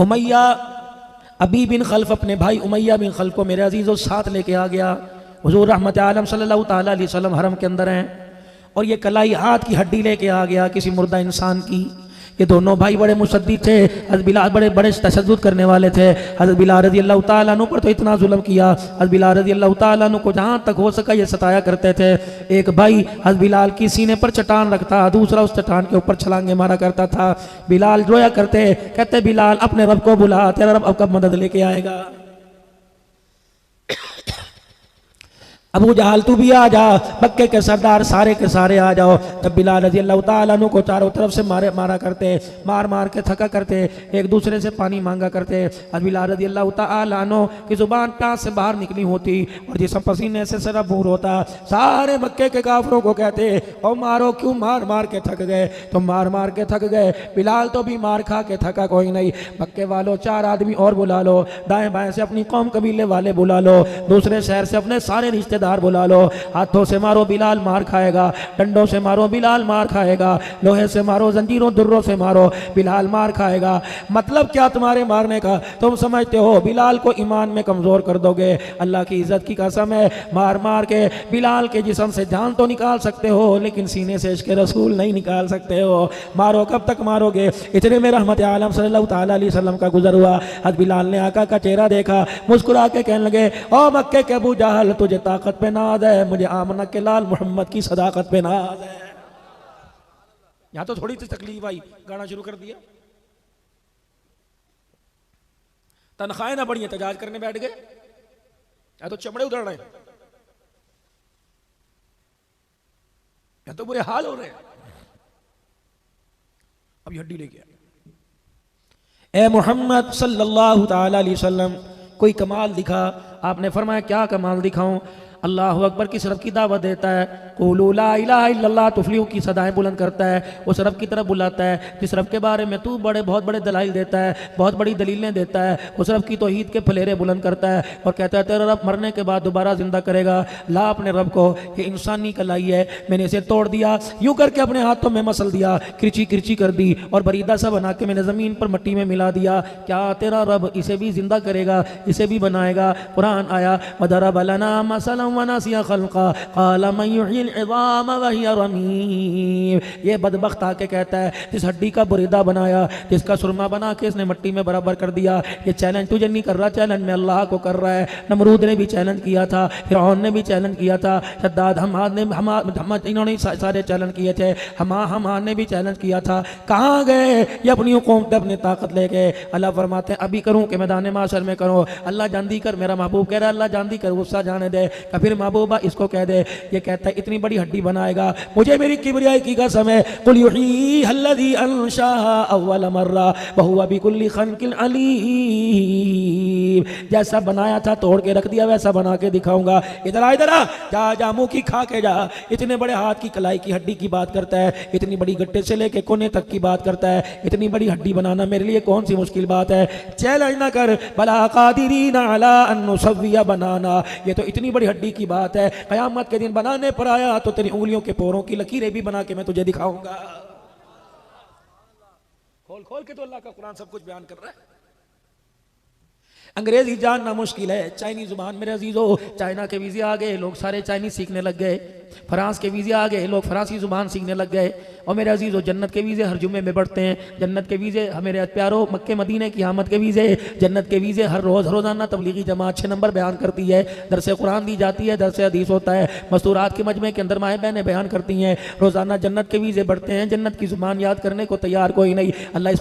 उमैया अबी बिन खल्फ अपने भाई उमैया बिन खल्फ को मेरे अजीज़ों साथ लेके आ गया। हुजूर रहमत आलम सल्लल्लाहु ताला अलैहि वसल्लम हरम के अंदर हैं और ये कलाई हाथ की हड्डी लेके आ गया किसी मुर्दा इंसान की। ये दोनों भाई बड़े मुशद्दिद थे। हज़रत बिलाल बड़े बड़े तशद्दुद करने वाले थे। हज़रत बिलाल रज़ी अल्लाह ताला अन्हु पर तो इतना जुल्म किया। हज़रत बिलाल रज़ी अल्लाह ताला अन्हु को जहाँ तक हो सका ये सताया करते थे। एक भाई हज़रत बिलाल की सीने पर चट्टान रखता, दूसरा उस चट्टान के ऊपर छलांगे मारा करता था। बिलाल रोया करते, कहते बिलाल अपने रब को बुला, तेरा रब अब कब मदद लेके आएगा। अबू जहल तू भी आ जा, मक्के के सरदार सारे के सारे आ जाओ। तब बिलाल रज़ी अल्लाह ताला अन्हु को चारों तरफ से मारा करते, मार मार के थका करते, एक दूसरे से पानी मांगा करते। बिलाल रज़ी अल्लाह ताला अन्हु की जुबान प्यास से बाहर निकली होती और जिसम पसीने से सरा बूर होता। सारे मक्के के काफरों को कहते, ओ मारो, क्यों मार मार के थक गए, तुम मार मार के थक गए, बिलाल तो भी मार खा के थका कोई नहीं। मक्के वालों 4 आदमी और बुला लो, दाएं बाएं से अपनी कौम कबीले वाले बुला लो, दूसरे शहर से अपने सारे रिश्तेदार बुला लो। हाथों से मारो बिलाल मार खाएगा, डंडों से मारो बिलाल मार खाएगा, लोहे से मारो, जंजीरों दुर्रों से मारो, बिलाल मार खाएगा। मतलब क्या तुम्हारे मारने का? तुम समझते हो बिलाल को ईमान में कमजोर कर दोगे? अल्लाह की इज्जत की कसम है, मार मार के बिलाल के जिस्म से जान तो निकाल सकते हो लेकिन सीने से इश्क़ रसूल नहीं निकाल सकते हो। मारो, कब तक मारोगे? इतने में रहमत आलम सल्लल्लाहु ताला अलैहि वसल्लम का गुजर हुआ। हज़रत बिलाल ने आका का चेहरा देखा, मुस्कुरा के कहने लगे, ओ मक्के के अबू जहल, तुझे ताकत पे नाज है, मुझे आमना के लाल मोहम्मद की सदाकत पे नाज है। यहां तो थोड़ी सी तकलीफ आई, गाना शुरू कर दिया। तनख्वाहें ना बढ़ी, एहतजाज करने बैठ गए, या तो चमड़े उधड़ रहे, या तो बुरे हाल हो रहे हैं। अब हड्डी लेके ए मोहम्मद सल्लल्लाहु ताला अलैहि वसल्लम कोई कमाल दिखा। आपने फरमाया क्या कमाल दिखाऊं? अल्लाहु अकबर की रब की दावत देता है, क़ुलू ला इलाहा इल्लल्लाह तुफ्लिहू की सदाएं बुलंद करता है, उस रब की तरफ बुलाता है जिस रब के बारे में तू बहुत बड़े दलाइल देता है, बहुत बड़ी दलीलें देता है। उस रब की तौहीद के फलेरे बुलंद करता है और कहता है तेरा रब मरने के बाद दोबारा जिंदा करेगा। ला अपने रब को, ये इंसानी कलाई है, मैंने इसे तोड़ दिया, यूं करके अपने हाथों में मसल दिया, किरची किरची कर दी और बरीदा सा बना के मैंने ज़मीन पर मट्टी में मिला दिया। क्या तेरा रब इसे भी जिंदा करेगा, इसे भी बनाएगा? कुरान आया, वदरब लना मसलन वनसिया खल्का क़ाल मन युह्यिल इज़ाम वहिय रमीम। ये बदबख्त आके कहता है जिस हड्डी का बुरीदा बनाया, जिसका सुरमा बना के इसने मट्टी में बराबर कर दिया। ये चैलेंज तुझे नहीं कर रहा, चैलेंज में अल्लाह को कर रहा है। नमरूद ने भी चैलेंज किया था, फिरौन ने भी चैलेंज किया था, शद्दाद हमाद ने इन्होंने सारे चैलेंज किए थे, हमाद ने भी चैलेंज किया था। कहाँ गए ये अपनी कौम पे अपनी ताकत लेके? अल्लाह फरमाते हैं अभी करूँ कि मैदान माशर में करो। अल्लाह जानदी कर, मेरा महबूब कह रहा है अल्लाह जानदी कर, गुस्सा जाने दे। फिर महबूबा इसको कह दे, ये कहता है इतनी बड़ी हड्डी बनाएगा, मुझे मेरी किबरियाई की कसम है, कुल युह्यीहा अल्लज़ी अंशाहा अव्वल मर्रा व हुवा बिकुल्ली खल्क़िन अलीम। जैसा बनाया था तोड़ के रख दिया, वैसा बना के दिखाऊंगा। इधर आ, इधर आ, जा मुंह की खा के जा। इतने बड़े हाथ की कलाई की हड्डी की बात करता है, इतनी बड़ी गट्टे से लेके कोने तक की बात करता है। इतनी बड़ी हड्डी बनाना मेरे लिए कौन सी मुश्किल बात है? चैलेंज ना कर, बला कादिरीन अला अन नुसव्विया बनाना, ये तो इतनी बड़ी हड्डी की बात है। क़यामत के दिन बनाने पर आया तो तेरी उंगलियों के पोरों की लकीरें भी बना के मैं तुझे दिखाऊंगा। खोल खोल के तो अल्लाह का कुरान सब कुछ बयान कर रहा है। अंग्रेजी जानना मुश्किल है, चाइनीज जुबान मेरे अजीजों, चाइना के वीजे आ गए, लोग सारे चाइनीज सीखने लग गए। फ्रांस के वीजे आ गए, लोग फ्रांसी जुबान सीखने लग गए। और मेरे अजीजों जन्नत के वीजे हर जुम्मे में बढ़ते हैं। जन्नत के वीजे मेरे प्यारो, मक्के मदीने की आमद के वीजे, जन्नत के वीजे हर रोजाना तबलीगी जमात 6 नंबर बयान करती है, दरस कुरान दी जाती है, दरस हदीस होता है, मस्तूरात के मजमे के अंदर माएँ बहनें बयान करती हैं। रोजाना जन्नत के वीजे बढ़ते हैं। जन्नत की जुबान याद करने को तैयार कोई नहीं। अल्लाह इस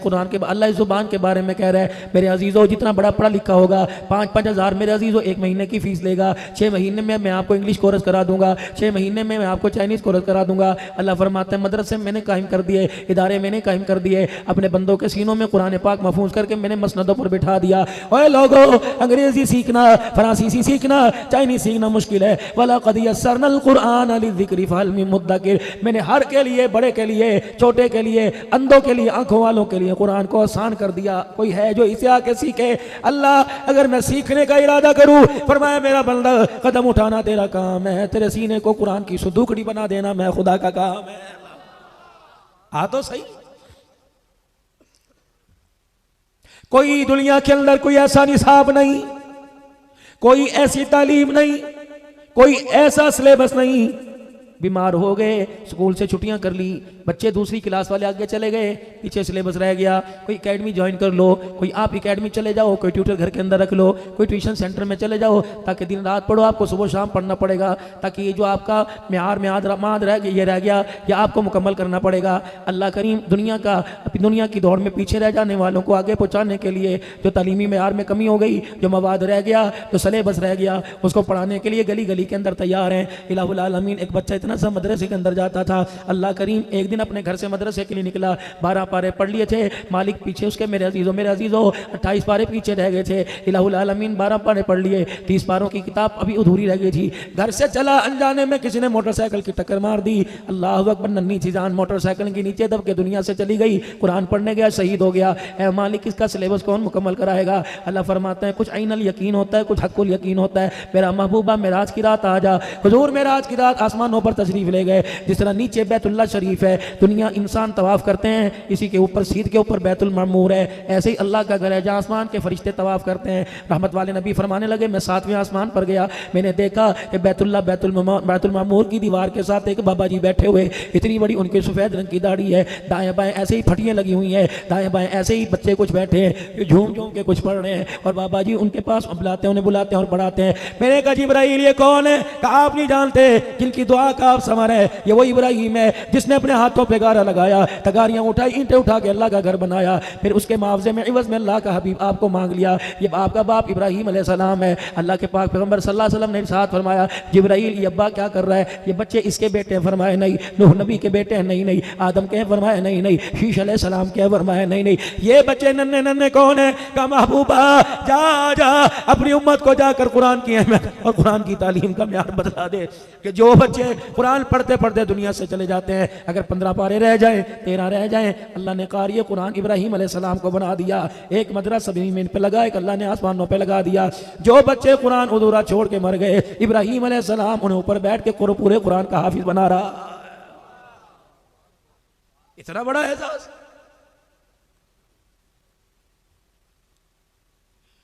जुबान के बारे में कह रहा है, मेरे अजीजों जितना बड़ा पढ़ा लिखा होगा, 5-5 हज़ार मेरे अजीजों 1 महीने की फीस लेगा। 6 महीने में मैं आपको इंग्लिश कोर्स करा दूंगा, 6 महीने में मैं आपको चाइनीज कोर्स करा दूंगा। अल्लाह फरमाते हैं मदरसे मैंने कायम कर दिए, इदारे मैंने कायम कर दिए, अपने बंदों के सीनों में कुरान पाक महफूज करके मैंने मसनदों पर बिठा दिया। ओए लोगों, अंग्रेजी सीखना, फ्रांसीसी सीखना, चाइनीज सीखना मुश्किल है। वलक़द यस्सरनल कुरआन लिज़िक्रि फहल मिन मुद्दकिर, मैंने हर के लिए, बड़े के लिए, छोटे के लिए, अंधों के लिए, आंखों वालों के लिए कुरान को आसान कर दिया। कोई है जो इसे आके सीखे? अल्लाह अगर मैं सीखने का इरादा करूं, फरमाया मेरा बंदा कदम उठाना तेरा काम है, तेरे सीने को कुरान की सुदूकड़ी बना देना मैं खुदा का काम है। आ तो सही। कोई दुनिया के अंदर कोई ऐसा निसाब नहीं, कोई ऐसी तालीम नहीं, कोई ऐसा सिलेबस नहीं। बीमार हो गए, स्कूल से छुट्टियां कर ली, बच्चे दूसरी क्लास वाले आगे चले गए, पीछे सिलेबस रह गया। कोई एकेडमी ज्वाइन कर लो, कोई आप एकेडमी चले जाओ, कोई ट्यूटर घर के अंदर रख लो, कोई ट्यूशन सेंटर में चले जाओ, ताकि दिन रात पढ़ो, आपको सुबह शाम पढ़ना पड़ेगा, ताकि ये जो आपका म्याद रह गया, ये रह गया, ये आपको मुकम्मल करना पड़ेगा। अल्लाह करीम दुनिया की दौड़ में पीछे रह जाने वालों को आगे पहुँचाने के लिए जो तालीमी म्यार में कमी हो गई, जो मवाद रह गया, जो सिलेबस रह गया, उसको पढ़ाने के लिए गली गली के अंदर तैयार हैं। इलाहुल आलमीन, एक बच्चा इतना सा मदरसे के अंदर जाता था, अल्लाह करीम एक दिन अपने घर से मदरसे के लिए निकला, 12 पारे पढ़ लिए थे, मालिक पीछे उसके मेरे अजीजों 28 पारे पीछे रह गए थे। इलाहुल आलमीन 12 पारे पढ़ लिए, 30 पारों की किताब अभी अधूरी रह गई थी। घर से चला, अनजाने में किसी ने मोटरसाइकिल की टक्कर मार दी, अल्लाह अकबर, नन्ही सी जान मोटरसाइकिल के नीचे दब के दुनिया से चली गई। कुरान पढ़ने गया, शहीद हो गया। ए मालिक, इसका सिलेबस कौन मुकम्मल कराएगा? अल्लाह फरमाते हैं कुछ ऐनल यकीन होता है, कुछ हक्कुल यकीन होता है। मेरा महबूबा मेराज की रात आ जा। हुजूर मेराज की रात आसमानों पर तशरीफ ले गए। जिस तरह नीचे बैतुल्लाह शरीफ है, दुनिया इंसान तवाफ करते हैं, इसी के ऊपर सीध के ऊपर बैतुल मामूर है, ऐसे ही अल्लाह का घर है जहाँ आसमान के फरिश्ते तवाफ करते हैं। रहमत वाले नबी फरमाने लगे, मैं 7वें आसमान पर गया, मैंने देखा कि बैतुल मामूर की दीवार के साथ एक बाबा जी बैठे हुए, इतनी बड़ी उनके सफ़ेद रंग की दाढ़ी है, दाएं बाएं ऐसे ही फटियाँ लगी हुई हैं, दाएं बाएं ऐसे ही बच्चे कुछ बैठे हैं, झूम झूम के कुछ पढ़ रहे हैं, और बाबा जी उनके पास बुलाते हैं, उन्हें बुलाते हैं और पढ़ाते हैं। मैंने कहा जिब्राइल ये कौन है? कहा आप नहीं जानते, जिनकी दुआ का आप समर है, ये वो इब्राहिम है जिसने अपने हाथों पे गारा लगाया, तगारियां उठाई, ईंटें उठा के अल्लाह का घर बनाया, फिर उसके मुआवजे में इवज में अल्लाह का हबीब आपको मांग लिया। ये आपका बाप इब्राहिम अलैहिस्सलाम है। अल्लाह के पाक पैगंबर सल्लल्लाहु अलैहि वसल्लम ने इरशाद फरमाया, जिब्राइल ये अब्बा क्या कर रहा है? ये बच्चे इसके बेटे हैं? फरमाया नहीं। नूह नबी के बेटे हैं? नहीं। आदम के हैं? फरमाया नहीं। शीश अलैहिस्सलाम के? फरमाया नहीं। ये बच्चे नन्हे नन्हे कौन है? का महबूबा जा अपनी उम्मत को जाकर कुरान की अहमियत और कुरान की तालीम का म्यार बतला दे, कि जो बच्चे कुरान पढ़ते पढ़ते दुनिया से चले जाते हैं, अगर 15 पारे रह जाए, 13 रह जाए, अल्लाह ने कारी कुरान इब्राहिम अलैहिस्सलाम को बना दिया। एक मदरसा ज़मीन पे लगा, एक अल्लाह ने आसमानों पे लगा दिया। जो बच्चे कुरान अधूरा छोड़ के मर गए, इब्राहिम अलैहिस्सलाम उन्हें ऊपर बैठ के पूरे कुरान का हाफिज बना रहा। इतना बड़ा एहसास।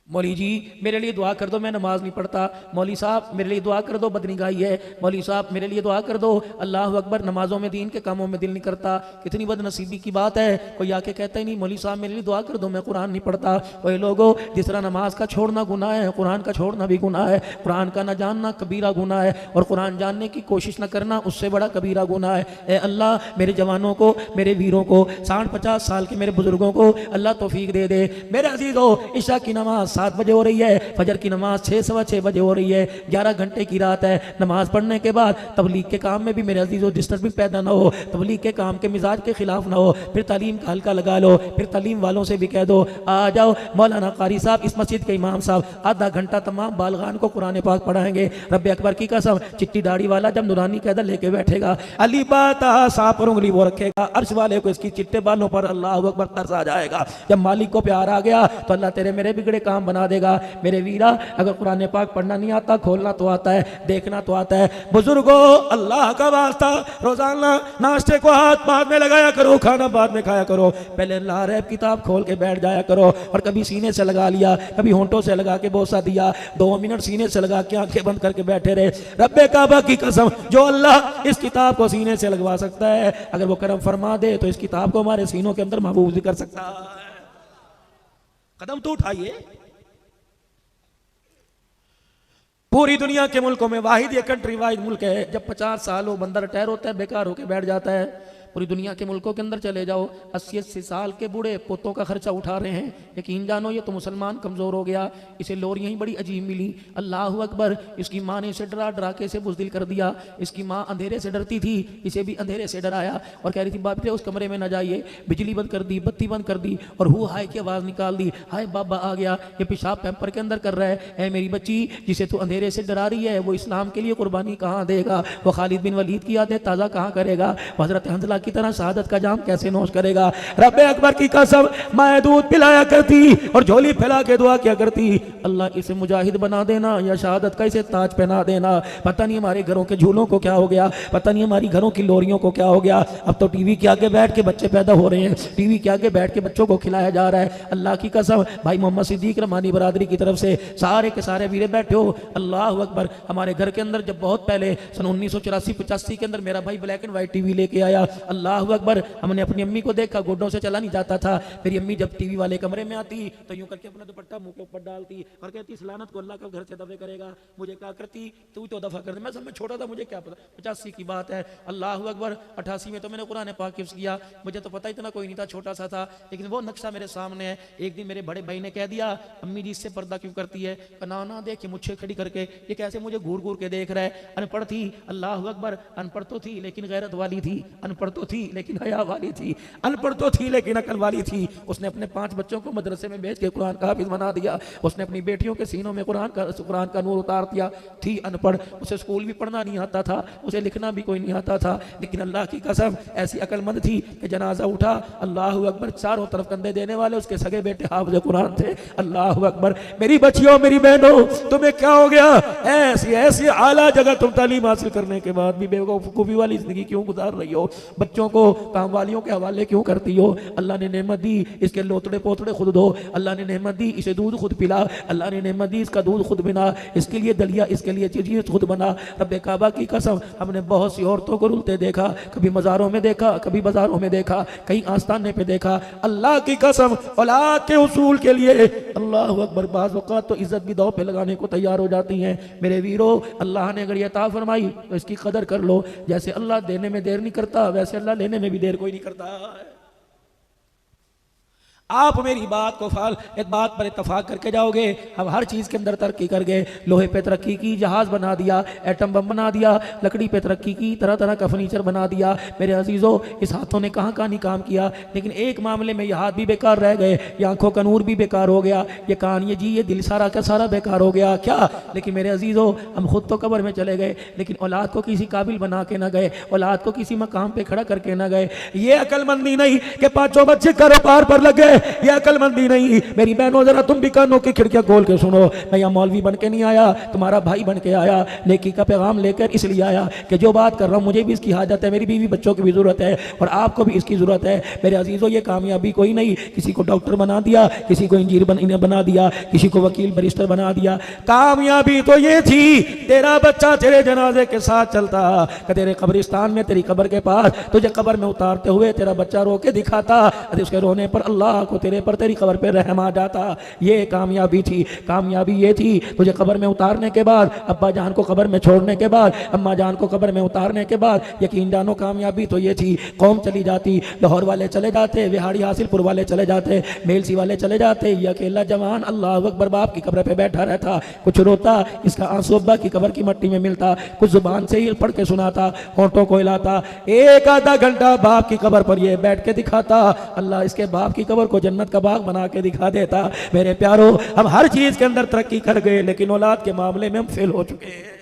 मौली जी मेरे लिए दुआ कर दो, मैं नमाज नहीं पढ़ता। मौली साहब मेरे लिए दुआ कर दो, बदनिगाही है। मौली साहब मेरे लिए दुआ कर दो, अल्लाह अकबर, नमाजों में, दीन के कामों में दिल नहीं करता। कितनी बदनसीबी की बात है, कोई आके कहता ही नहीं मौली साहब मेरे लिए दुआ कर दो, मैं कुरान नहीं पढ़ता। वही लोगों, जिस तरह नमाज का छोड़ना गुनाह है, कुरान का छोड़ना भी गुनाह है। कुरान का न जानना कबीरा गुनाह है, और कुरान जानने की कोशिश न करना उससे बड़ा कबीरा गुनाह है। ए अल्लाह, मेरे जवानों को, मेरे वीरों को, 60-50 साल के मेरे बुजुर्गों को अल्लाह तौफीक दे दे। मेरे अजीजों, इशा की नमाज 7 बजे हो रही है, फजर की नमाज 6-6:15 बजे हो रही है, 11 घंटे की रात है। नमाज पढ़ने के बाद तबलीग के काम में भी मेरे अजीजों डिस्टर्बिंग पैदा ना हो, तबलीग के काम के मिजाज के खिलाफ ना हो, फिर तालीम का हल्का लगा लो, फिर तालीम वालों से भी कह दो आ जाओ। मौलाना कारी साहब, इस मस्जिद के इमाम साहब आधा घंटा तमाम बालगान को कुरान पाक पढ़ाएंगे। रब्बे अकबर की कसम, चिट्टी दाढ़ी वाला जब नूरानी कैदर लेके बैठेगा, अली बाता सा पर उंगली वो रखेगा, अर्श वाले को इसकी चिट्टे बालों पर अल्लाह अकबर तरस आ जाएगा। जब मालिक को प्यार आ गया तो अल्लाह तेरे मेरे बिगड़े काम बना देगा। मेरे वीरा, अगर कुरान पाक पढ़ना नहीं आता, खोलना तो आता है, देखना तो आता है। बुजुर्गों, अल्लाह का वास्ता, रोजाना नाश्ते को हाथ बाद में लगाया करो, खाना बाद में खाया करो। पहले अल्लाह रैब किताब खोल के बैठ जाया करो, और कभी सीने से लगा लिया, कभी होंठों से लगा के बोसा दिया, 2 मिनट सीने से लगा के आंखें बंद करके बैठे रहे। रब्बे काबा की कसम, जो अल्लाह इस किताब को सीने से लगवा सकता है, अगर वो करम फरमा दे तो इस किताब को हमारे सीनों के अंदर महबूब भी कर सकता है। कदम तो उठाइए। पूरी दुनिया के मुल्कों में वाहिद ये कंट्री वाइज मुल्क है, जब 50 साल हो बंदा रिटायर होता है, बेकार होकर बैठ जाता है। पूरी दुनिया के मुल्कों के अंदर चले जाओ, 80-80 साल के बूढ़े पोतों का खर्चा उठा रहे हैं। यकीन जानो ये तो मुसलमान कमज़ोर हो गया। इसे लोरियाँ ही बड़ी अजीब मिली, अल्लाह अकबर। इसकी माँ ने इसे डरा के इसे बुज़दिल कर दिया। इसकी माँ अंधेरे से डरती थी, इसे भी अंधेरे से डराया और कह रही थी बाप रे उस कमरे में ना जाइए। बिजली बंद कर दी, बत्ती बंद कर दी, और हु हाय की आवाज़ निकाल दी, हाय बाबा आ गया, ये पेशाब पैम्पर के अंदर कर रहा है। ऐ मेरी बच्ची, जिसे तू अंधेरे से डरा रही है, वो इस्लाम के लिए कुर्बानी कहाँ देगा? वो खालिद बिन वलीद की यादें ताज़ा कहाँ करेगा? हज़रत हंज़ला की तरह शहादत का जाम कैसे नोश करेगा। रब्बे अकबर की कसम, मैं दूध पिलाया करती और झोली फैला के दुआ क्या करती, अल्लाह इसे मुजाहिद बना देना या शहादत का इसे ताज पहना देना। पता नहीं हमारे घरों के झूलों को क्या हो गया, पता नहीं हमारी घरों की लोरियों को क्या हो गया। अब तो टीवी के आगे बैठ के बच्चे पैदा हो रहे हैं, टीवी के आगे बैठ के बच्चों को खिलाया जा रहा है। अल्लाह की कसम, भाई मोहम्मद सिद्दीक रहमानी बरादरी की तरफ से सारे के सारे वीरे बैठे हो, अल्लाह अकबर। हमारे घर के अंदर जब बहुत पहले सन 1984-85 के अंदर मेरा भाई ब्लैक एंड व्हाइट टीवी लेके आया, अल्लाह अकबर। हमने अपनी अम्मी को देखा, गोडों से चला नहीं जाता था। मेरी अम्मी जब टीवी वाले कमरे में आती तो यूं करके अपना दुपट्टा मुंह के ऊपर डालती और कहती इस लानत को अल्लाह का घर से दफे करेगा। मुझे क्या करती, तू तो दफा कर दे। मैं सब में छोटा था, मुझे क्या पता, 85 की बात है, अल्लाह अकबर। 88 में तो मैंने कुरान पाक हिफ्ज़ किया, मुझे तो पता इतना कोई नहीं था, छोटा सा था। लेकिन वो नक्शा मेरे सामने है। एक दिन मेरे बड़े भाई ने कह दिया, अम्मी जी इससे पर्दा क्यों करती है? ना ना देख मुझे खड़ी करके, ये कैसे मुझे घूर घूर के देख रहा है। अनपढ़ थी, अल्लाह अकबर, अनपढ़ तो थी लेकिन गैरत वाली थी, अनपढ़ तो थी लेकिन हया वाली थी, अनपढ़ तो थी लेकिन अकल वाली थी। उसने अपने 5 बच्चों को मदरसे में भेज के कुरान का हाफिज बना दिया। उसने अपनी बेटियों के सीनों में कुरान का नूर उतार दिया। थी अनपढ़, उसे स्कूल भी पढ़ना नहीं आता था, उसे लिखना भी कोई नहीं आता था, लेकिन अल्लाह की कसम ऐसी अकलमंद थी कि जनाजा उठा, अल्लाह अकबर, चारों तरफ कंधे देने वाले उसके सगे बेटे हाफिज कुरान थे। अल्लाह अकबर। मेरी बच्चियों, मेरी बहनों, तुम्हें क्या हो गया? ऐसी ऐसी आला जगह तुम तालीम हासिल करने के बाद भी बेवकूफ़ी वाली जिंदगी क्यों गुजार रही हो? बच्चों को काम वालियों के हवाले क्यों करती हो? अल्लाह ने नेमत दी, इसके लोतड़े पोतड़े खुद दो। अल्लाह ने नेमत दी, इसे दूध खुद पिला। अल्लाह ने नेमत दी, इसका दूध खुद बिना, इसके लिए दलिया, इसके लिए चीज़ें खुद बना। रब्बे काबा की कसम, हमने बहुत सी औरतों को रुलते देखा, कभी मज़ारों में देखा, कभी बाजारों में देखा, कहीं आस्थाने पे देखा। अल्लाह की कसम, औलाद के उसूल के लिए अल्लाह अकबर, बाज़ औक़ात तो इज्जत भी दांव पे लगाने को तैयार हो जाती हैं। मेरे वीरों, अल्लाह ने अगर ये अता फरमाई तो इसकी कदर कर लो। जैसे अल्लाह देने में देर नहीं करता, वैसे अल्लाह लेने में भी देर कोई नहीं करता। आप मेरी बात को एक बात पर इत्तफाक करके जाओगे, हम हर चीज़ के अंदर तरक्की कर गए। लोहे पे तरक्की की, जहाज़ बना दिया, एटम बम बना दिया, लकड़ी पे तरक्की की, तरह तरह का फर्नीचर बना दिया। मेरे अजीज़ों, इस हाथों ने कहाँ कहाँ नहीं काम किया, लेकिन एक मामले में ये हाथ भी बेकार रह गए, ये आंखों का नूर भी बेकार हो गया, ये कान, ये जी, ये दिल सारा का सारा बेकार हो गया। क्या? लेकिन मेरे अजीज़ों, हम खुद तो कब्र में चले गए, लेकिन औलाद को किसी काबिल बना के ना गए, औलाद को किसी मकाम पे खड़ा करके ना गए। ये अकलमंदी नहीं कि 5 बच्चे कारोबार पर लग गए, ये अकलमंदी नहीं। मेरी बहनों, जरा तुम भी कानों की खिड़कियां खोल के सुनो। मैं यहाँ मौलवी बन के नहीं आया, तुम्हारा भाई बन के आया, नेकी का पैगाम लेकर इसलिए आया कि जो बात कर रहा हूँ मुझे भी इसकी हाजत है, मेरी बीवी बच्चों की भी जरूरत है और आपको भी इसकी जरूरत है। मेरे अजीजों, ये कामयाबी कोई नहीं किसी को डॉक्टर बना दिया, किसी को इंजीनियर बना दिया, किसी को वकील बैरिस्टर बना दिया। कामयाबी तो ये थी, तेरा बच्चा तेरे जनाजे के साथ चलता, तेरे कब्रिस्तान में, तेरी कब्र के पास, तुझे कब्र में उतारते हुए तेरा बच्चा रो के दिखाता, उसके रोने पर अल्लाह को तेरे पर, तेरी कब्र पे रहम आ जाता। ये कामयाबी थी। कामयाबी ये थी, तुझे कब्र में उतारने के बाद, अब्बा जान को कब्र में छोड़ने के बाद, अम्मा जान को कब्र में उतारने के बाद, यकीन जानो कामयाबी तो ये थी, कौम चली जाती, लाहौर वाले चले जाते, विहाड़ी हासिलपुर वाले चले जाते, मेलसी वाले चले जाते, ये अकेला जवान अल्लाह अकबर बाप की कब्र पे बैठा रहता, कुछ रोता, इसका आंसू अब्बा की कब्र की मट्टी में मिलता, कुछ जुबान से ही पढ़ के सुनाता, होंठों को हिलाता, एक आधा घंटा बाप की कब्र पर ये बैठ के दिखाता, अल्लाह इसके बाप की कब्र को जन्नत का बाग बना के दिखा देता। मेरे प्यारो, हम हर चीज के अंदर तरक्की कर गए, लेकिन औलाद के मामले में हम फेल हो चुके हैं।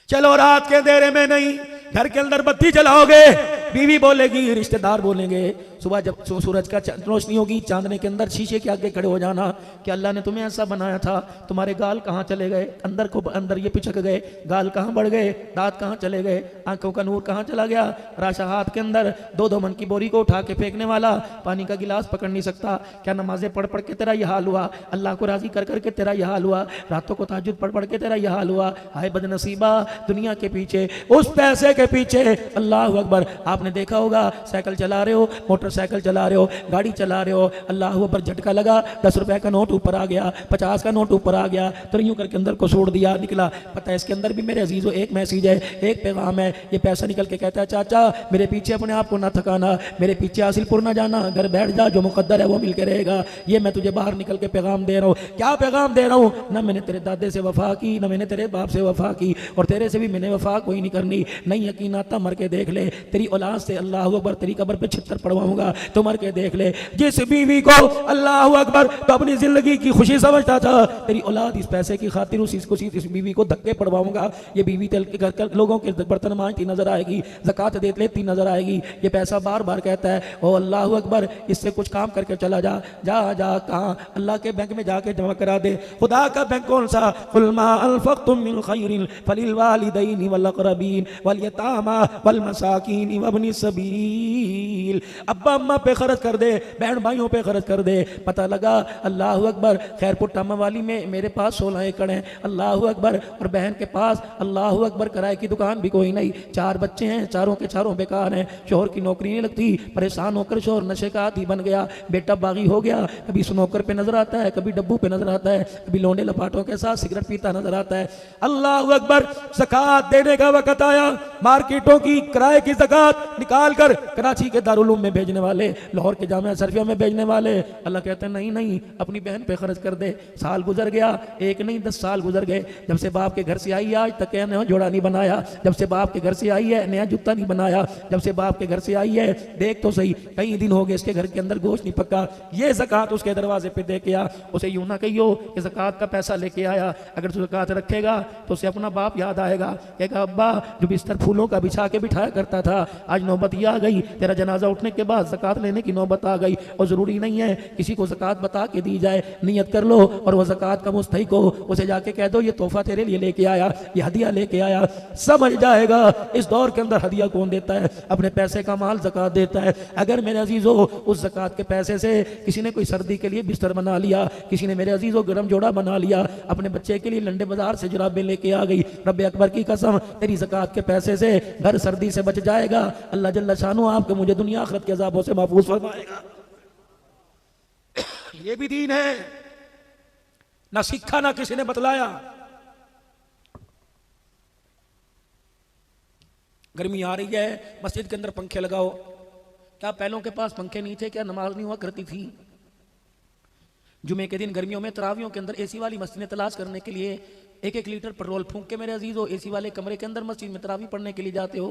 चलो रात के अंधेरे में नहीं, घर के अंदर बत्ती जलाओगे, बीवी बोलेगी, रिश्तेदार बोलेंगे, सुबह जब सूरज का रोशनी होगी, चांदने के अंदर शीशे के आगे खड़े हो जाना कि अल्लाह ने तुम्हें ऐसा बनाया था, तुम्हारे गाल कहाँ चले गए, अंदर ये पिचक गए, गाल कहाँ बढ़ गए, दांत कहाँ चले गए, आंखों का नूर कहाँ चला गया। राशा हाथ के अंदर 2-2 मन की बोरी को उठा के फेंकने वाला पानी का गिलास पकड़ नहीं सकता। क्या नमाजें पढ़ पढ़ के तेरा यह हाल हुआ, अल्लाह को राजी कर करके तेरा यह हाल हुआ, रातों को तहज्जुद पढ़ पढ़ के तेरा यह हाल हुआ। हाय बदनसीबा, दुनिया के पीछे, उस पैसे के पीछे। अल्लाह अकबर। आपने देखा होगा, साइकिल चला रहे हो, मोटरसाइकिल चला रहे हो, गाड़ी चला रहे हो, अल्लाह पर झटका लगा, 10 रुपए का नोट ऊपर आ गया, 50 का नोट ऊपर आ गया, तो यूं करके अंदर को छोड़ दिया, निकला। पता है इसके अंदर भी मेरे अजीजों एक मैसेज है, एक पैगाम है। ये पैसा निकल के कहता है, चाचा मेरे पीछे अपने आप को ना थकाना, मेरे पीछे हासिलपुर ना जाना, घर बैठ जा, जो मुकद्दर है वो मिल के रहेगा। ये मैं तुझे बाहर निकल के पैगाम दे रहा हूँ। क्या पैगाम दे रहा हूँ? ना मैंने तेरे दादे से वफा की, ना मैंने तेरे बाप से वफा की, और तेरे से भी मैंने वफा कोई नहीं करनी। नहीं यकीन आता, मर के देख ले, तेरी औलाद से अल्लाह अकबर तेरी कब्र पे छितर पड़वाऊंगा। होगा। तुम मर के देख ले, जिस बीवी को अल्लाह अकबर तो अपनी जिंदगी की खुशी समझता था, तेरी औलाद इस पैसे की खातिर इस बीवी को धक्के पड़वाऊंगा, ये बीवी लोगों के बर्तन मांजती नजर आएगी, ज़कात दे लेती नजर आएगी, ये पैसा बार बार कहता है ओ अल्लाह अकबर इससे कुछ काम करके चला जा, जा जा कहाँ, अल्लाह के बैंक में जाके जमा करा दे। खुदा का बैंक कौन सा? कुल मा अनफक़्तुम मिन खैरिन फलिल वालिदैनि वल अक़रबीन वल यतामा वल मसाकीन वब्निस सबील। अब्बा अम्मा पे खर्च कर दे, बहन भाइयों पे खर्च कर दे। पता लगा अल्लाह अकबर खैरपुर टामा वाली में मेरे पास 16 एकड़ हैं, अल्लाह अकबर, और बहन के पास अल्लाह अकबर किराए की दुकान भी कोई नहीं, 4 बच्चे हैं, चारों के चारों बेकार हैं, शोहर की नौकरी नहीं लगती, परेशान होकर शोहर नशे का आदी बन गया, बेटा बागी हो गया, कभी स्नोकर पे नजर आता है, कभी डब्बू पे नजर आता है, कभी लोंडे लपाटों के साथ सिगरेट पीता नजर आता है। अल्लाह अकबर, ज़कात देने का वक्त आया, मार्केटों की किराए की ज़कात निकाल कर कराची के दारुल उलूम में भेजने वाले, लाहौर के जामिया शरीफिया में भेजने वाले, अल्लाह कहते हैं नहीं नहीं अपनी बहन पे खर्च कर दे। साल गुजर गया, एक नहीं 10 साल गुजर गए, जब से बाप के घर से आई है आज तक नया जोड़ा नहीं बनाया, जब से बाप के घर से आई है नया जूता नहीं बनाया, जब से बाप के घर से आई है देख तो सही कई दिन हो गए इसके घर के अंदर गोश्त नहीं पक्का, ये ज़कात उसके दरवाजे पे दे के आ। उसे यूं ना कहियो कि ज़कात का पैसा लेके आया, अगर तू ज़कात रखेगा तो उसे अपना बाप याद आएगा, कहेगा अब्बा जो बिस्तर फूलों का बिछा के बिठाया करता था, आज नौबत ये आ गई, तेरा जनाजा उठने के बाद ज़कात लेने की नौबत आ गई। और ज़रूरी नहीं है किसी को ज़कात बता के दी जाए, नियत कर लो और वह ज़कात का मुस्तहिक हो, उसे जाके कह दो ये तोहफा तेरे लिए लेके आया, ये हदिया लेके आया, समझ जाएगा इस दौर के अंदर हदिया कौन देता है, अपने पैसे का माल ज़कात देता है। अगर मेरे अजीज़ों उस ज़कात के पैसे से किसी ने कोई सर्दी के लिए बिस्तर बना लिया, किसी ने मेरे अजीज़ों गर्म जोड़ा बना लिया, अपने बच्चे के लिए लंडे बाजार से जुराबें लेके आ गई, रब्बे अकबर की कसम तेरी ज़कात के पैसे से घर सर्दी से बच जाएगा, अल्लाह जल्ला शानो आपको मुझे दुनिया आखिरत के अज़ाबों से महफूज फरमाएगा। ये भी दीन है, ना सीखा ना किसी ने बतलाया। गर्मी आ रही है, मस्जिद के अंदर पंखे लगाओ, क्या पहलों के पास पंखे नहीं थे? क्या नमाज नहीं हुआ करती थी? जुमे के दिन गर्मियों में तरावियों के अंदर एसी वाली मस्जिदें तलाश करने के लिए 1-1 लीटर पेट्रोल फूंक के मेरे अजीजों एसी वाले कमरे के अंदर मस्जिद में तरावी पढ़ने के लिए जाते हो।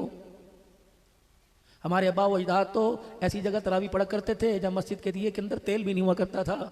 हमारे अब्बा व अजदाद तो ऐसी जगह तरावी पढ़ा करते थे जब मस्जिद के दिए के अंदर तेल भी नहीं हुआ करता था।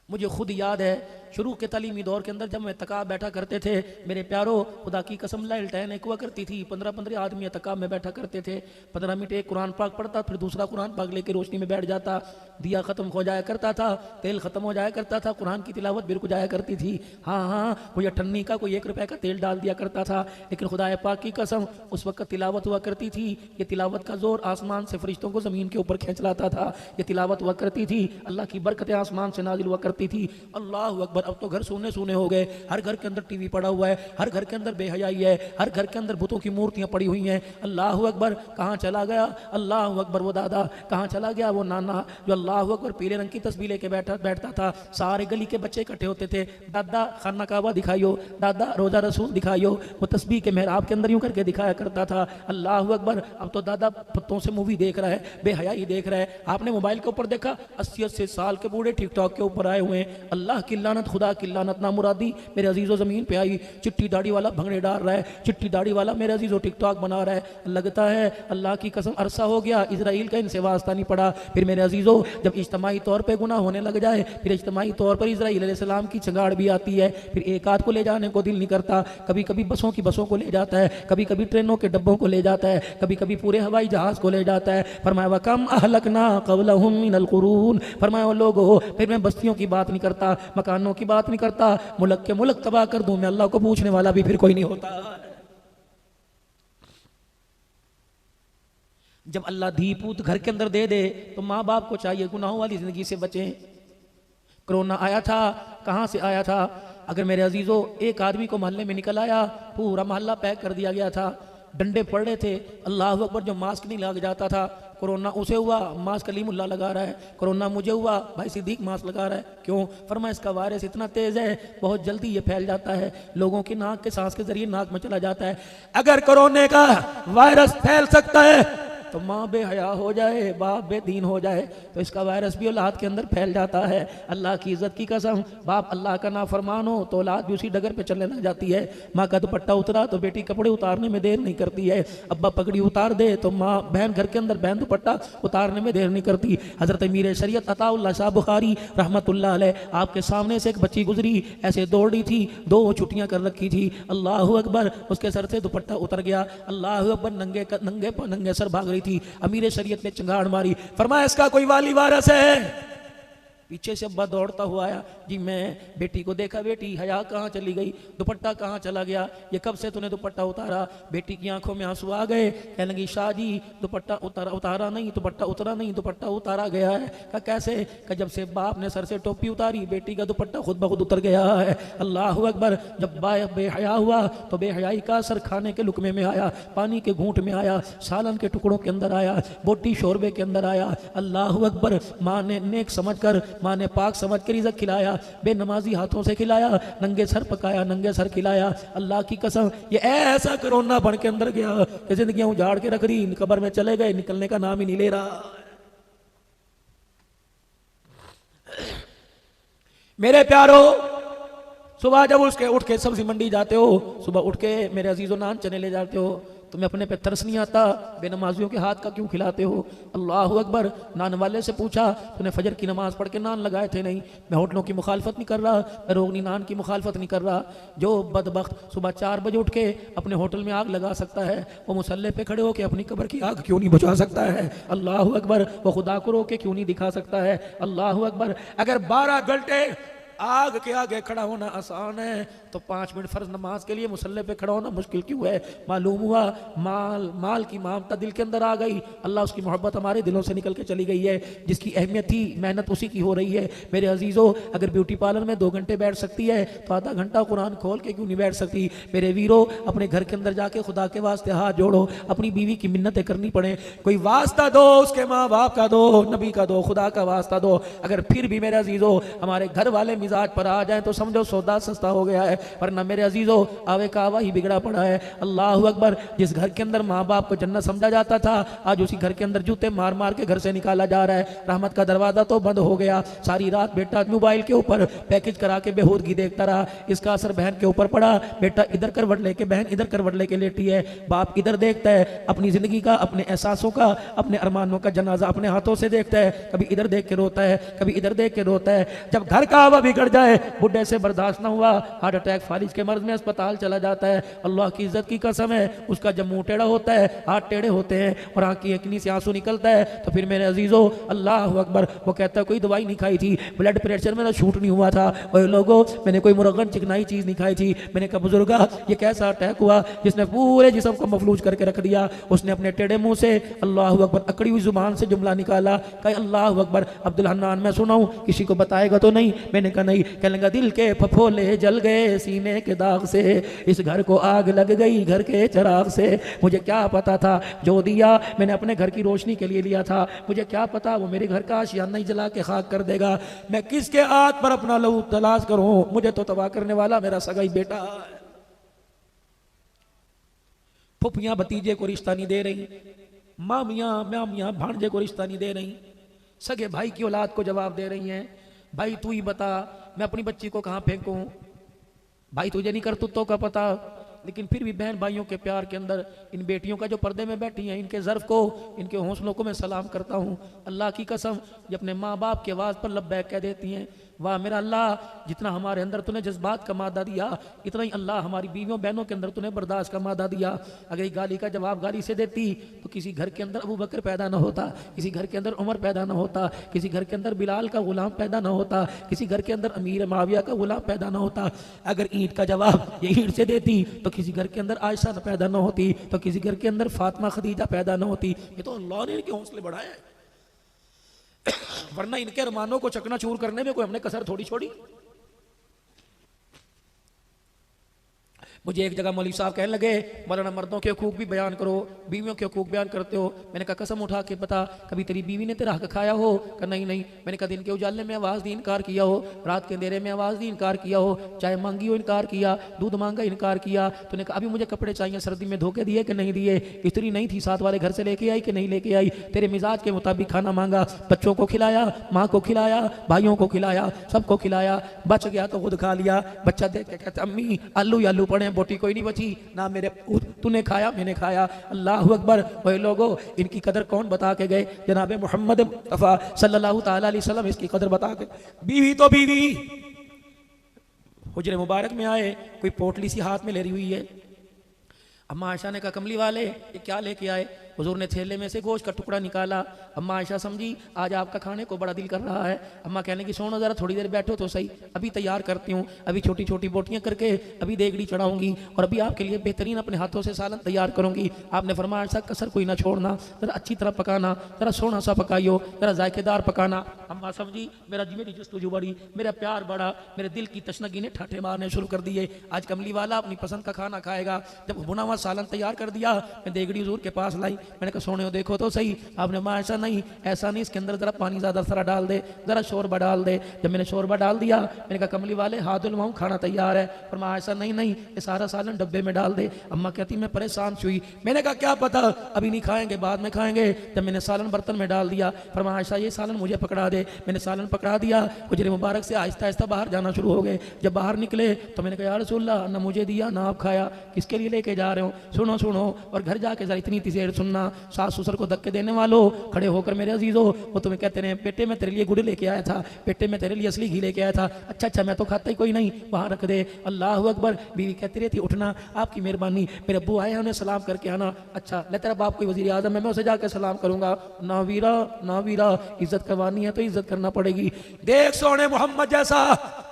मुझे खुद याद है शुरू के तालीमी दौर के अंदर जब मैं तकाब बैठा करते थे, मेरे प्यारो खुदा की कसम लालटेन एक हुआ करती थी, 15-15 आदमी तकाब में बैठा करते थे, 15 मिनट एक कुरान पाक पढ़ता, फिर दूसरा कुरान पाक लेके रोशनी में बैठ जाता, दिया खत्म हो जाया करता था, तेल खत्म हो जाया करता था, कुरान की तिलावत भी रुक जाया करती थी। हाँ हाँ कोई 98 का कोई 1 रुपए का तेल डाल दिया करता था, लेकिन खुदा पाक की कसम उस वक्त तिलावत हुआ करती थी। ये तिलावत का जोर आसमान से फरिश्तों को जमीन के ऊपर खींच लाता था। ये तिलावत हुआ करती थी, अल्लाह की बरकतें आसमान से नाजिल हुआ करती थी। अल्लाह अकबर, अब तो घर सोने सोने हो गए, हर घर के अंदर टीवी पड़ा हुआ है, हर घर के अंदर बेहयाई है, हर घर के अंदर बुतों की मूर्तियां पड़ी हुई हैं। अल्लाह अकबर, कहाँ चला गया अल्लाह अकबर वो दादा, कहाँ चला गया वो नाना जो अल्लाह अकबर पीले रंग की तस्बीह लेके बैठता था। सारे गली के बच्चे इकट्ठे होते थे, दादा खाना काबा दिखाइयो, दादा रोजा रसूल दिखाइयो, वो तस्बीह के मेहराब के अंदर यूं करके दिखाया करता था। अल्लाह अकबर, अब तो दादा पत्तों से मूवी देख रहा है, बेहयाई देख रहा है। आपने मोबाइल के ऊपर देखा 80-80 साल के बूढ़े टिकटॉक के ऊपर आए हुए हैं। अल्लाह की लानत, खुदा की लानत ना मुरादी मेरे अजीजों जमीन पे आई। चिट्टी दाढ़ी वाला भंगड़े डाल रहा है, चिट्टी दाढ़ी वाला मेरे अजीजों टिकटॉक बना रहा है। लगता है अल्लाह की कसम अरसा हो गया इजराइल का इनसे वास्ता नहीं पड़ा। फिर मेरे अजीजों जब इज्तमाही तौर पे गुनाह होने लग जाए, फिर इज्तमाही तौर पर इजराइल अलैहिस्सलाम की चंगाड़ भी आती है। फिर एक आध को ले जाने को दिल नहीं करता, कभी कभी बसों को ले जाता है, कभी कभी ट्रेनों के डब्बों को ले जाता है, कभी कभी पूरे हवाई जहाज को ले जाता है। फरमाया वकम अहलकना क़ब्लहुम मिनल क़ुरून, फरमाया लोगों फिर मैं बस्तियों की बात नहीं करता, मकानों की बात नहीं करता, मुल्क के मुल्क तबाह कर दूं मैं, अल्लाह को पूछने वाला भी फिर कोई नहीं होता। जब अल्लाह धी पूत घर के अंदर दे दे तो माँ बाप को चाहिए गुनाहों वाली जिंदगी से बचें। कोरोना आया था, कहाँ से आया था? अगर मेरे अजीजों एक आदमी को मोहल्ले में निकल आया, पूरा मोहल्ला पैक कर दिया गया था, डंडे पड़ रहे थे। अल्लाह अकबर, जो मास्क नहीं लग जाता था, कोरोना उसे हुआ मास्क कलीमुल्लाह लगा रहा है, कोरोना मुझे हुआ भाई सिद्दीक मास्क लगा रहा है। क्यों? फरमाया इसका वायरस इतना तेज है, बहुत जल्दी ये फैल जाता है, लोगों की नाक के सांस के जरिए नाक में चला जाता है। अगर कोरोना का वायरस फैल सकता है तो माँ बेहया हो जाए, बाप बेदीन हो जाए, तो इसका वायरस भी औलाद के अंदर फैल जाता है। अल्लाह की इज्जत की कसम, बाप अल्लाह का नाफरमान हो तो औलाद भी उसी डगर पे चलने लग जाती है। माँ का दुपट्टा उतरा तो बेटी कपड़े उतारने में देर नहीं करती है। अब्बा पगड़ी उतार दे तो माँ बहन घर के अंदर बहन दुपट्टा उतारने में देर नहीं करती। हजरत अमीर शरीयत अताउल्लाह शाह बुखारी रहमतुल्लाह अलैह, आपके सामने से एक बच्ची गुजरी, ऐसे दौड़ रही थी, 2 छुट्टियां कर रखी थी। अल्लाह अकबर, उसके सर से दुपट्टा उतर गया। अल्लाह अकबर, नंगे सर भाग रही थी। अमीर शरीयत ने चिंगाड़ मारी, फरमाया इसका कोई वाली वारस है? पीछे से अब्बा दौड़ता हुआ आया, जी मैं बेटी को देखा, बेटी हया कहाँ चली गई, दुपट्टा कहाँ चला गया, ये कब से तूने दुपट्टा उतारा? बेटी की आंखों में आंसू आ गए, कहने लगी शाह जी दुपट्टा उतारा नहीं, दुपट्टा उतरा नहीं, दुपट्टा उतारा गया है। कहा कैसे? कहा जब से बाप ने सर से टोपी उतारी बेटी का दुपट्टा खुद ब खुद उतर गया है। अल्लाह अकबर, जब बेहया हुआ तो बेहयाई का असर खाने के लुकमे में आया, पानी के घूंट में आया, सालन के टुकड़ों के अंदर आया, बोटी शोरबे के अंदर आया। अल्लाह अकबर, माँ ने नेक समझ कर, माँ ने पाक समझ कर रिज़्क़ खिलाया, बेनमाजी हाथों से खिलाया, नंगे सर पकाया, नंगे सर खिलाया। अल्लाह की कसम, ये ऐसा कोरोना बन के अंदर गया कि जिंदगियां उजाड़ के रख दी, कब्र में चले गए, निकलने का नाम ही नहीं ले रहा। मेरे प्यारो, सुबह जब उसके उठ के सब्जी मंडी जाते हो, सुबह उठ के मेरे अजीजों नान चने ले जाते हो, तुम्हें अपने पे तरस नहीं आता? बेनमाजियों के हाथ का क्यों खिलाते हो? अल्लाह अकबर, नान वाले से पूछा तूने फजर की नमाज पढ़ के नान लगाए थे? नहीं। मैं होटलों की मुखालफत नहीं कर रहा, मैं रोगनी नान की मुखालफत नहीं कर रहा। जो बदबख्त सुबह 4 बजे उठ के अपने होटल में आग लगा सकता है, वो मुसल्ले पे खड़े होकर अपनी कब्र की आग क्यों नहीं बुझा सकता है? अल्लाह अकबर, वो खुदा को रोके क्यों नहीं दिखा सकता है? अल्लाह अकबर, अगर 12 घंटे आग के आगे खड़ा होना आसान है तो 5 मिनट फर्ज नमाज के लिए मुसल्ले पे खड़ा होना मुश्किल क्यों है? मालूम हुआ माल की ममता दिल के अंदर आ गई, अल्लाह उसकी मोहब्बत हमारे दिलों से निकल के चली गई है। जिसकी अहमियत थी मेहनत उसी की हो रही है। मेरे अजीजों, अगर ब्यूटी पार्लर में 2 घंटे बैठ सकती है तो आधा घंटा कुरान खोल के क्यों नहीं बैठ सकती? मेरे वीरों, अपने घर के अंदर जाके खुदा के वास्ते हाथ जोड़ो, अपनी बीवी की मिन्नतें करनी पड़े, कोई वास्ता दो, उसके माँ बाप का दो, नबी का दो, खुदा का वास्ता दो। अगर फिर भी मेरे अजीजों हमारे घर वाले मिजाज पर आ जाए तो समझो सौदा सस्ता हो गया है, वरना मेरे अजीजों आवे का आवा ही बिगड़ा पड़ा है। अल्लाह अकबर, जिस घर के अंदर माँ बाप को जन्नत समझा जाता था, आज उसी घर के अंदर जूते मार मार के घर से निकाला जा रहा है। रहमत का दरवाजा तो बंद हो गया। सारी रात बेटा मोबाइल के ऊपर पैकेज करा के बेहूदगी देखता रहा, इसका असर बहन के ऊपर पड़ा। बेटा इधर करवट लेके, बहन इधर करवट लेके लेटी है, बाप इधर देखता है, अपनी जिंदगी का, अपने एहसासों का, अपने अरमानों का जनाजा अपने हाथों से देखता है, कभी इधर देख के रोता है, कभी इधर देख के रोता है। जब घर का आवा बिगड़ जाए, बुढ़े से बर्दाश्त ना हुआ, हार्ट अटैक फालिज के मर्ज में अस्पताल चला जाता है। अल्लाह की इज्जत की कसम है, उसका जब मुंह टेढ़ा होता है, हाथ टेढ़े होते हैं और आंख की एकनी से आंसू निकलता है, तो फिर मेरे अजीजों, अल्लाह अकबर, वो कहता है कोई दवाई नहीं खाई थी, ब्लड प्रेशर मेरा शूट नहीं हुआ था, और लोगों मैंने कोई मुरगन चिकनाई चीज नहीं खाई थी। मैंने कहा बुजुर्गा, ये कैसा अटैक हुआ जिसने पूरे जिस्म को मफलूज करके रख दिया? उसने अपने टेढ़े मुंह से अल्लाह अकबर अकड़ी हुई जुबान से जुमला निकाला, कहा अल्लाह अकबर, अब्दुल हन्नान मैं सुनाऊं, किसी को बताएगा तो नहीं? मैंने कहा नहीं। कहने लगा दिल के फफोले जल गए सीने के दाग से, इस घर को आग लग गई घर के चराग से। मुझे क्या पता था जो दिया मैंने अपने घर की रोशनी के लिए लिया था, मुझे क्या पता वो मेरे घर का आशियाना ही जला के खाक कर देगा। मैं किसके हाथ पर अपना लहू तलाश करूं? मुझे तो तबाह करने वाला मेरा सगाई बेटा है। फुफियां भतीजे को रिश्ता नहीं दे रही, मामियां भांजे को रिश्ता नहीं दे रही, सगे भाई की औलाद को जवाब दे रही हैं, भाई तू ही बता मैं अपनी बच्ची को कहां फेंकूं? भाई तुझे नहीं करतूतों का पता। लेकिन फिर भी बहन भाइयों के प्यार के अंदर इन बेटियों का जो पर्दे में बैठी हैं, इनके ज़र्फ को, इनके हौसलों को मैं सलाम करता हूँ। अल्लाह की कसम, ये अपने माँ बाप की आवाज़ पर लब्बैक कह देती हैं। वाह मेरा अल्लाह, जितना हमारे अंदर तूने जज्बात का मादा दिया, इतना ही अल्लाह हमारी बीवियों बहनों के अंदर तूने बर्दाश्त का मादा दिया। अगर ये गाली का जवाब गाली से देती तो किसी घर के अंदर अबू बकर पैदा ना होता, किसी घर के अंदर उमर पैदा ना होता, किसी घर के अंदर बिलाल का गुलाम पैदा ना होता, किसी घर के अंदर अमीर माविया का गुलाम पैदा ना होता। अगर ईंट का जवाब ये ईंट से देती तो किसी घर के अंदर आयशा पैदा ना होती, तो किसी घर के अंदर फातिमा खदीजा पैदा ना होती। ये तो अल्लाह ने इनके हौसले बढ़ाए, वरना इनके अरमानों को चकनाचूर करने में कोई हमने कसर थोड़ी छोड़ी। मुझे एक जगह मौलवी साहब कहने लगे, मौलाना मर्दों के हकूक भी बयान करो, बीवियों के हकूक बयान करते हो। मैंने कहा कसम उठा के बता, कभी तेरी बीवी ने तेरा हक खाया हो? कहा नहीं नहीं। मैंने कहा दिन के उजाले में आवाज़ दी इनकार किया हो, रात के अंधेरे में आवाज़ दी इनकार किया हो, चाय मांगी हो इनकार किया, दूध मांगा इनकार किया। तूने कहा अभी मुझे कपड़े चाहिए, सर्दी में धोखे दिए कि नहीं दिए? इस्त्री नहीं थी साथ वाले घर से लेके आई कि नहीं लेके आई? तेरे मिजाज के मुताबिक खाना मांगा, बच्चों को खिलाया, माँ को खिलाया, भाइयों को खिलाया, सबको खिलाया, बच गया तो खुद खा लिया। बच्चा देख के कहता अम्मी आलू आलू पड़े, बोटी कोई नहीं बची ना मेरे, तूने खाया मैंने खाया। अल्लाह अकबर। वही लोगों, इनकी कदर कौन बता के गए? जनाब मोहम्मद मुस्तफा सल्लल्लाहु ताला अलैहि वसल्लम इसकी कदर बता के। बीवी तो बीवी, हुजरे मुबारक में आए, कोई पोटली सी हाथ में ले रही हुई है। अम्मा आयशा ने कहा कमली वाले ये क्या लेके आए? हुजूर ने थैले में से गोश्त का टुकड़ा निकाला। अम्मा आयशा समझी आज आपका खाने को बड़ा दिल कर रहा है। अम्मा कहने की सोनो ज़रा थोड़ी देर बैठो तो सही, अभी तैयार करती हूँ, अभी छोटी छोटी बोटियाँ करके अभी देगड़ी चढ़ाऊंगी और अभी आपके लिए बेहतरीन अपने हाथों से सालन तैयार करूँगी। आपने फरमाया आयशा कसर कोई ना छोड़ना, ज़रा अच्छी तरह पकाना, ज़रा सोना सा पकाइयो, ज़रा जायकेदार पकाना। अम्मा समझी मेरी जस्तुजू बढ़ी, मेरा प्यार बढ़ा, मेरे दिल की तशनगी ने ठाठे मारने शुरू कर दिए। आज कमली वाला अपनी पसंद का खाना खाएगा। जब बुना हुआ सालन तैयार कर दिया, मैं देगड़ी हुजूर के पास लाई। मैंने कहा सोने देखो तो सही। आपने माँ ऐसा नहीं ऐसा नहीं, इसके अंदर जरा पानी ज्यादा सारा डाल दे, जरा शोरबा डाल दे। जब मैंने शोरबा डाल दिया, मैंने कहा कमली वाले हाथ धुलवाऊं, खाना तैयार है। और माँ ऐसा नहीं नहीं, ये सारा सालन डब्बे में डाल दे। अम्मा कहती मैं परेशान हुई। मैंने कहा क्या पता अभी नहीं खाएंगे बाद में खाएंगे। जब मैंने सालन बर्तन में डाल दिया, फरमाया आयशा ये सालन मुझे पकड़ा दे। मैंने सालन पकड़ा दिया। हुजरे मुबारक से आहिस्ता आहिस्ता बाहर जाना शुरू हो गए। जब बाहर निकले तो मैंने कहा या रसूलल्लाह, ना मुझे दिया ना आप खाया, किसके लिए लेके जा रहे हो? सुनो सुनो, और घर जाके जरा इतनी देर सुनना, सास ससुर को धक्के देने वालों खड़े होकर मेरे अजीजों, वो तुम्हें कहते रहे बेटे मैं तेरे लिए गुड़ लेके आया था, बेटे मैं तेरे लिए असली घी लेके आया था। अच्छा अच्छा मैं तो खाता ही कोई नहीं, वहाँ रख दे। अल्लाह अकबर। बीवी कहती रहती उठना, आपकी मेहरबानी, मेरे अब्बू आए हैं उन्हें सलाम करके आना। अच्छा ले तेरा बाप कोई वजीर आजम है, मैं उसे जाकर सलाम करूंगा। ना वीरा ना वीरा, इज्जत करवानी है तो इज्जत करना पड़ेगी। देख सोने मोहम्मद जैसा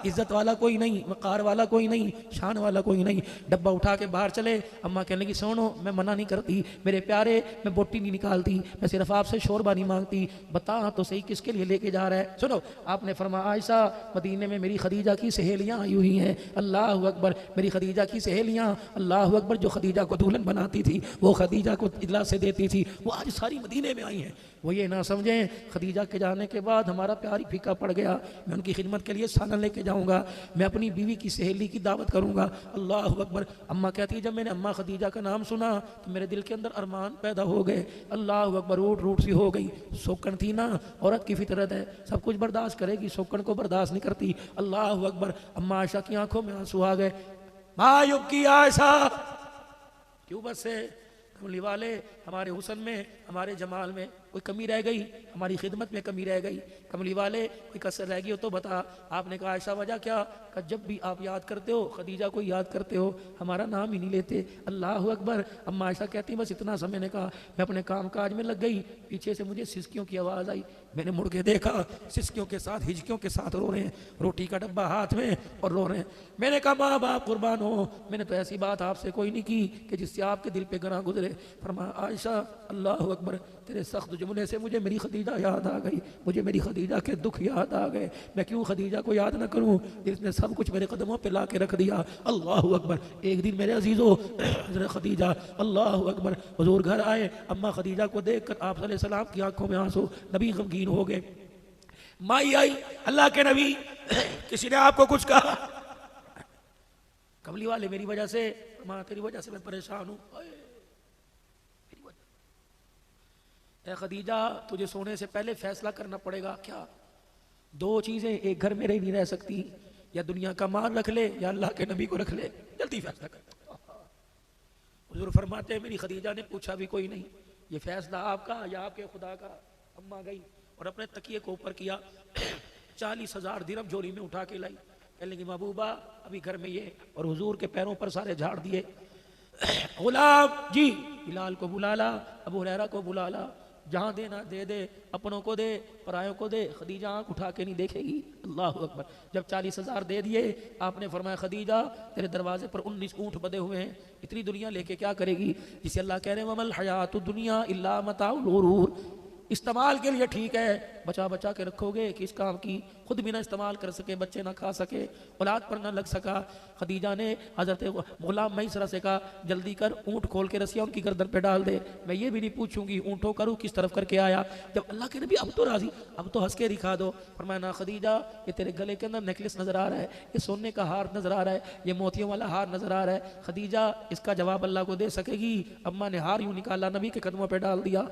इज्जत वाला कोई नहीं, वकार वाला कोई नहीं, शान वाला कोई नहीं। डब्बा उठा के बाहर चले। अम्मा कहने लगी सोनो मैं मना नहीं करती मेरे प्यारे, मैं बोटी नहीं निकालती, मैं सिर्फ आपसे शोरबा नहीं मांगती, बता तो सही किसके लिए लेके जा रहा है? सुनो, आपने फरमाया आयशा मदीने में मेरी खदीजा की सहेलियां आई हुई हैं। अल्लाह अकबर। मेरी खदीजा की सहेलियां, अल्लाह अकबर, जो खदीजा को दुल्हन बनाती थी, वो खदीजा को इजला से देती थी, वो आज सारी मदीने में आई हैं। वो ये ना समझें खदीजा के जाने के बाद हमारा प्यार ही फीका पड़ गया। मैं उनकी खिदमत के लिए सालन लेके जाऊंगा, मैं अपनी बीवी की सहेली की दावत करूंगा। अल्लाह अकबर। अम्मा कहती जब मैंने अम्मा खदीजा का नाम सुना तो मेरे दिल के अंदर अरमान पैदा हो गए। अल्लाह अकबर। रूट रूट सी हो गई। सोकन थी ना, औरत की फितरत है, सब कुछ बर्दाश्त करेगी, सोकन को बर्दाश्त नहीं करती। अल्लाह अकबर। अम्मा आयशा की आंखों में आंसू आ गए। मायूब की आयशा क्यों बस से कमली वाले, हमारे हुस्न में हमारे जमाल में कोई कमी रह गई, हमारी खिदमत में कमी रह गई, कमली वाले कोई कसर रह गई हो तो बता। आपने कहा आयशा वजह क्या? कि जब भी आप याद करते हो खदीजा को याद करते हो, हमारा नाम ही नहीं लेते। अल्लाह अकबर। अम्मा आयशा कहती बस इतना समय ने कहा, मैं अपने काम काज में लग गई, पीछे से मुझे सिसकियों की आवाज़ आई। मैंने मुड़ के देखा, सिसकियों के साथ हिजकियों के साथ रो रहे हैं, रोटी का डब्बा हाथ में और रो रहे हैं। मैंने कहा माँ बाप कुर्बान हो, मैंने तो ऐसी बात आपसे कोई नहीं की कि जिससे आपके दिल पे गरा गुजरे। फरमाया आयशा अल्लाह अकबर, तेरे सख्त जुमले से मुझे मेरी खदीजा याद आ गई, मुझे मेरी खदीजा के दुख याद आ गए। मैं क्यों खदीजा को याद ना करूं जिसने सब कुछ मेरे कदमों पे ला के रख दिया। अल्लाह अकबर। एक दिन मेरे अजीजों खदीजा, अल्लाह अकबर, हुजूर घर आए। अम्मा खदीजा को देख कर आप सल्लल्लाहु अलैहि वसल्लम की आंखों में आंसू, नबी गमगीन हो गए। माई आई, अल्लाह के नबी किसी ने आपको कुछ कहा? कमली वाले मेरी वजह से, माँ तेरी वजह से मैं परेशान हूँ। ए खदीजा तुझे सोने से पहले फैसला करना पड़ेगा। क्या? दो चीजें एक घर में नहीं रह सकती, या दुनिया का माल रख ले या अल्लाह के नबी को रख ले, जल्दी फैसला कर। हुजूर फरमाते मेरी खदीजा ने पूछा भी कोई नहीं, ये फैसला आपका या आपके खुदा का? अम्मा गई और अपने तकिए को ऊपर किया, 40,000 दिरहम झोली में उठा के लाई। कहने लगी महबूबा अभी घर में ये, और हुजूर के पैरों पर सारे झाड़ दिए। गुलाम जी बिलाल को बुला ला, अबू हुरैरा को बुला ला, जहां देना दे दे, अपनों को दे परायों को दे। खदीजा आंख उठा के नहीं देखेगी। अल्लाह अकबर। जब 40,000 दे दिए, आपने फरमाया खदीजा तेरे दरवाजे पर 19 ऊंट बंधे हुए हैं, इतनी दुनिया लेके क्या करेगी? जिसे अल्लाह कह रहे हैं वमल हयातु दुनिया इल्ला मताउल गुरूर, इस्तेमाल के लिए ठीक है, बचा बचा के रखोगे किस काम की, खुद भी ना इस्तेमाल कर सके, बच्चे ना खा सके, औलाद पर ना लग सका। खदीजा ने हजरत गुलाम मैसरा से कहा जल्दी कर, ऊँट खोल के रसिया उनकी गर्दन पे डाल दे, मैं ये भी नहीं पूछूंगी ऊँटों करूँ किस तरफ करके आया। जब अल्लाह के नबी अब तो राजी, अब तो हंस के दिखा दो, फरमाया ना खदीजा ये तेरे गले के अंदर नेकलेस नजर आ रहा है, ये सोने का हार नजर आ रहा है, ये मोतियों वाला हार नजर आ रहा है, खदीजा इसका जवाब अल्लाह को दे सकेगी? अम्मा ने हार यूं निकाला, नबी के कदमों पे डाल दिया।